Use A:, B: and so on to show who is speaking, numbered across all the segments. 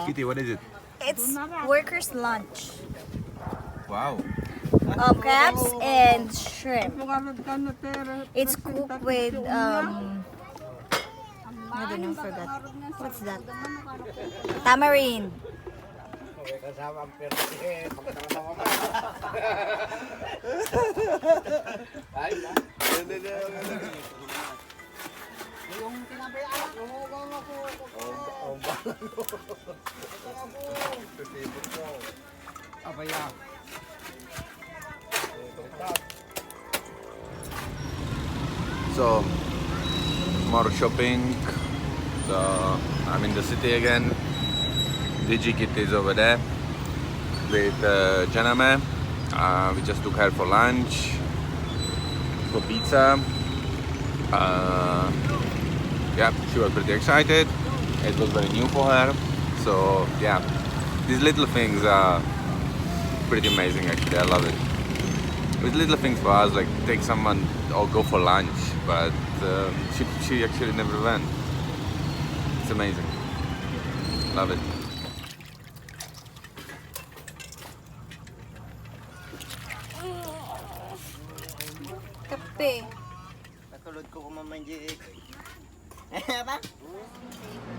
A: Kitty, what is it?
B: It's workers' lunch.
A: Wow.
B: Crabs and shrimp. It's cooked with I don't know, forgot. What's that? Tamarind.
A: So, more shopping. So, I'm in the city again. DigiKit is over there with Janame. We just took her for lunch, for pizza. Yeah, she was pretty excited. It was very new for her. So, yeah, these little things are pretty amazing actually. I love it. With little things for us, like take someone or go for lunch, but she actually never went. It's amazing. Love it.
B: Kape.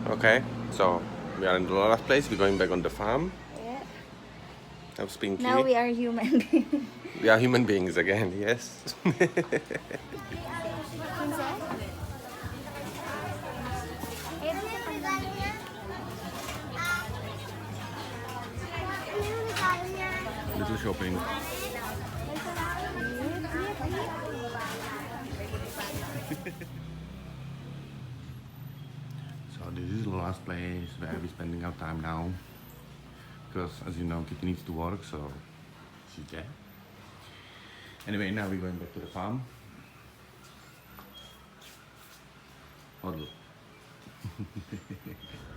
A: Okay, so we are in Lola's place. We're going back on the farm.
B: Yeah.
A: I'm Spinky.
B: Now we are human beings.
A: We are human beings again, yes. Little shopping. So this is the last place where we're spending our time now. Because as you know, Kitty needs to work, so she's there. Anyway, now we're going back to the farm. Huddle.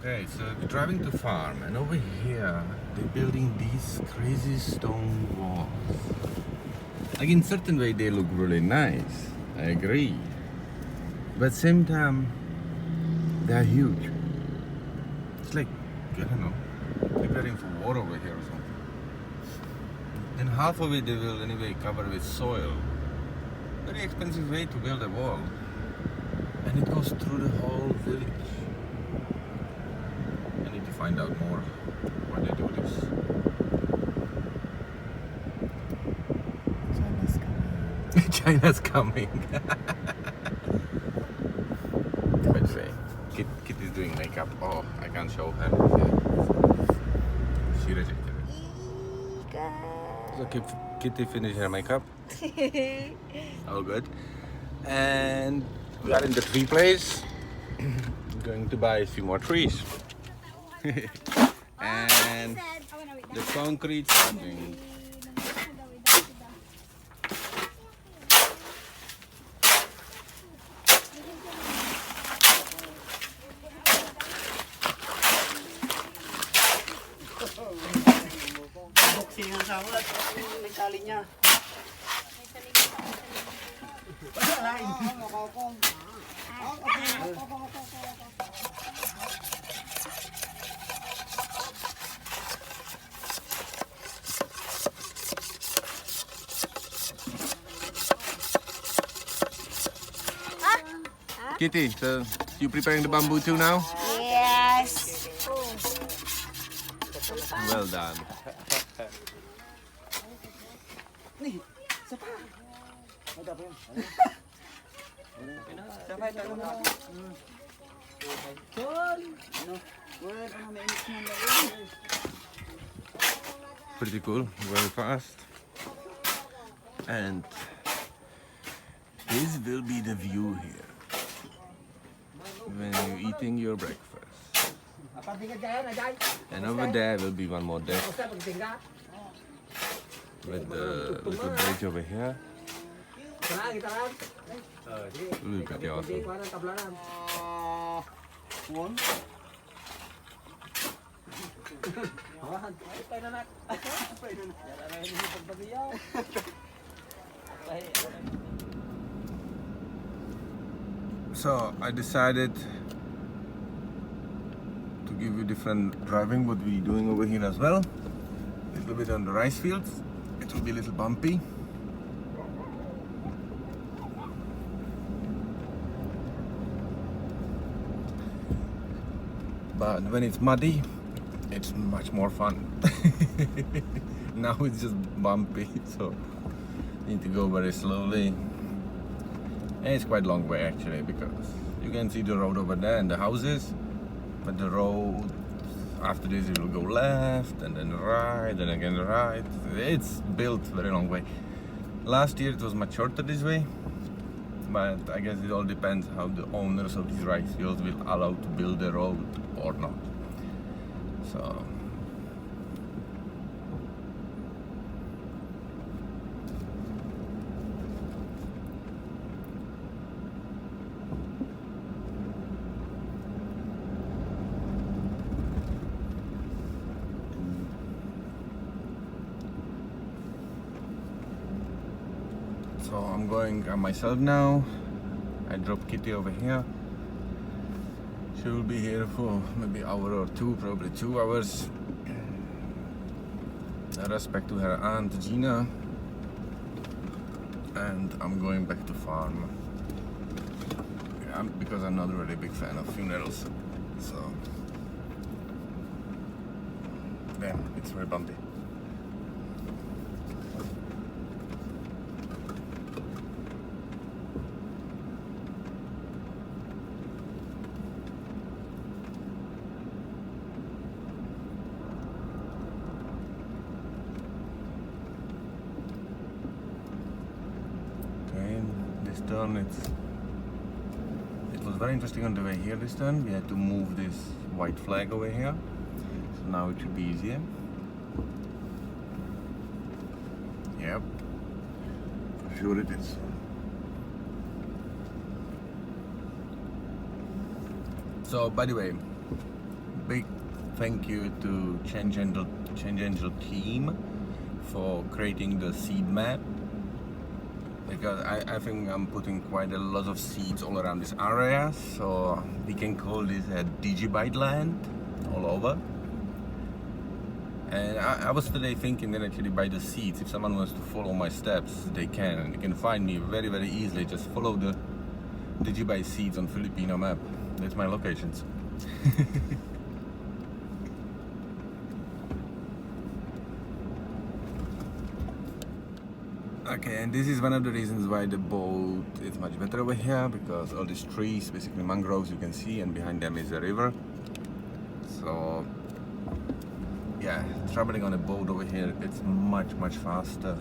A: Okay, so we're driving to farm, and over here they're building these crazy stone walls. Like in certain way they look really nice, I agree. But same time, they're huge. It's like, I don't know, preparing for war over here or something. And half of it they will anyway cover with soil. Very expensive way to build a wall. And it goes through the whole village. I need to find out more why they do this. China's coming. Let's say, Kit is doing makeup. Oh, I can't show her. She rejected it. So Kitty finished her makeup. All good. And we are in the tree place. Going to buy a few more trees. And the concrete starting. Kitty, so you preparing the bamboo too now?
B: Yes.
A: Well done. Pretty cool, very fast. And this will be the view here when you're eating your breakfast. And over there will be one more deck with the little bridge over here. Look at the awesome. So I decided to give you different driving what we're doing over here as well. A little bit on the rice fields. It will be a little bumpy. But when it's muddy, it's much more fun. Now it's just bumpy, so need to go very slowly. And it's quite a long way actually, because you can see the road over there and the houses, but the road after this it will go left and then right and again right. It's built very long way. Last year it was much shorter this way, but I guess it all depends how the owners of these rice fields will allow to build the road or not. So I'm going myself now. I dropped Kitty over here. She will be here for maybe an hour or two, probably 2 hours. Respect to her aunt Gina. And I'm going back to farm. Because I'm not really a big fan of funerals. So damn, it's very bumpy. Turn it was very interesting on the way here this turn. We had to move this white flag over here, so now it should be easier. Yep, for sure it is. So by the way, big thank you to Change Angel team for creating the seed map, because I think I'm putting quite a lot of seeds all around this area, so we can call this a digibyte land all over. And I was today thinking that actually by the seeds, if someone wants to follow my steps, they can, and they can find me very, very easily. Just follow the digibyte seeds on Filipino map. That's my locations. Okay, and this is one of the reasons why the boat is much better over here, because all these trees, basically mangroves, you can see, and behind them is a river. So yeah, traveling on a boat over here, it's much faster.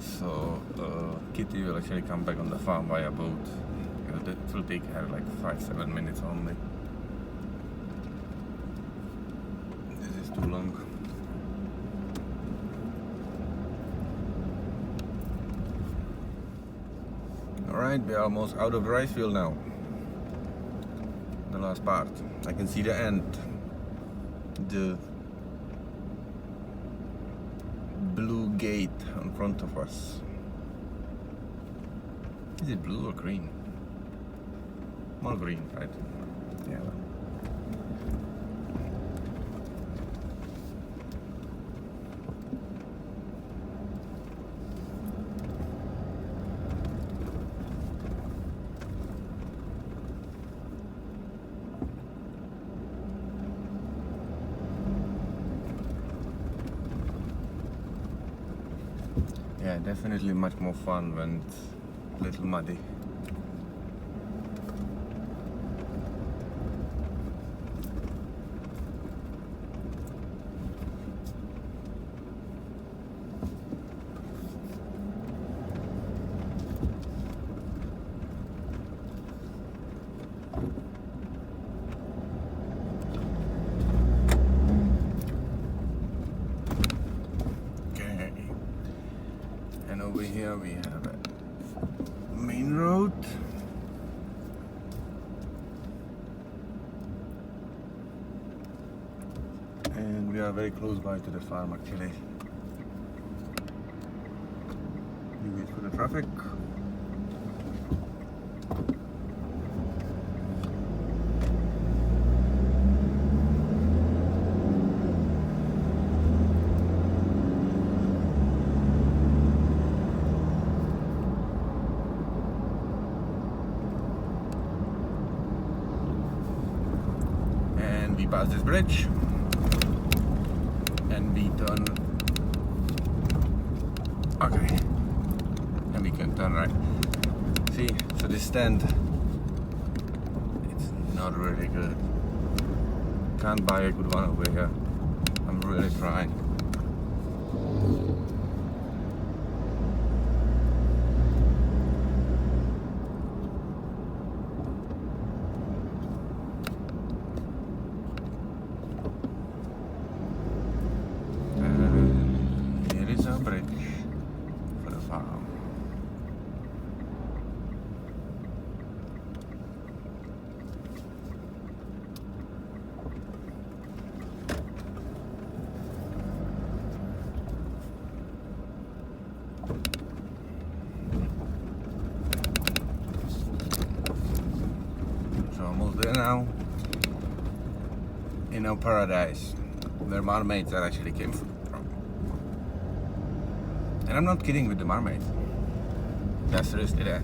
A: So Kitty will actually come back on the farm via boat. It will take her like 5-7 minutes only. This is too long. Alright, we're almost out of the rice field now. The last part. I can see the end. The blue gate in front of us. Is it blue or green? More green, right? Yeah. Yeah, definitely much more fun when it's a little muddy. And over here we have a main road. are very close by to the farm actually. We wait for the traffic. And we pass this bridge. And we turn. Okay. And we can turn right. See, so this stand, it's not really good. Can't buy a good one over here. I'm really trying. Here is our bridge for the farm. So almost there now. In our paradise, where mermaids that actually came from. And I'm not kidding with the mermaids. They're seriously there.